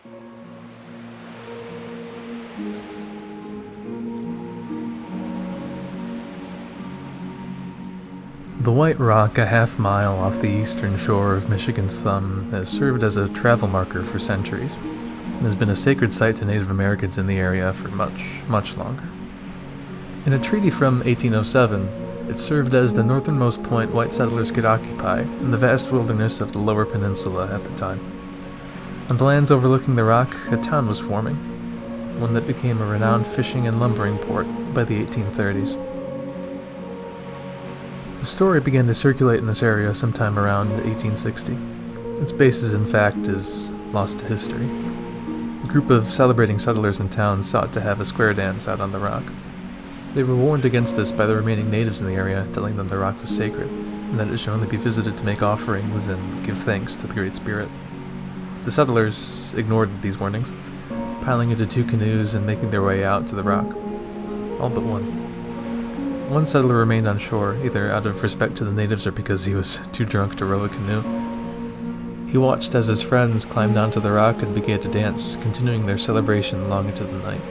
The White Rock, a half-mile off the eastern shore of Michigan's Thumb, has served as a travel marker for centuries, and has been a sacred site to Native Americans in the area for much, much longer. In a treaty from 1807, it served as the northernmost point white settlers could occupy in the vast wilderness of the Lower Peninsula at the time. On the lands overlooking the rock, a town was forming, one that became a renowned fishing and lumbering port by the 1830s. The story began to circulate in this area sometime around 1860. Its basis, in fact, is lost to history. A group of celebrating settlers in town sought to have a square dance out on the rock. They were warned against this by the remaining natives in the area, telling them the rock was sacred, and that it should only be visited to make offerings and give thanks to the Great Spirit. The settlers ignored these warnings, piling into 2 canoes and making their way out to the rock. All but one. One settler remained on shore, either out of respect to the natives or because he was too drunk to row a canoe. He watched as his friends climbed onto the rock and began to dance, continuing their celebration long into the night.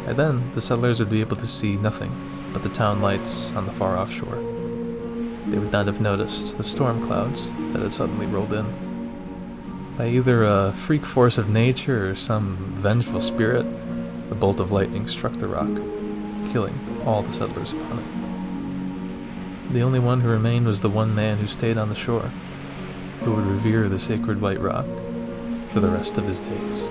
By then, the settlers would be able to see nothing but the town lights on the far-off shore. They would not have noticed the storm clouds that had suddenly rolled in. By either a freak force of nature or some vengeful spirit, a bolt of lightning struck the rock, killing all the settlers upon it. The only one who remained was the one man who stayed on the shore, who would revere the sacred white rock for the rest of his days.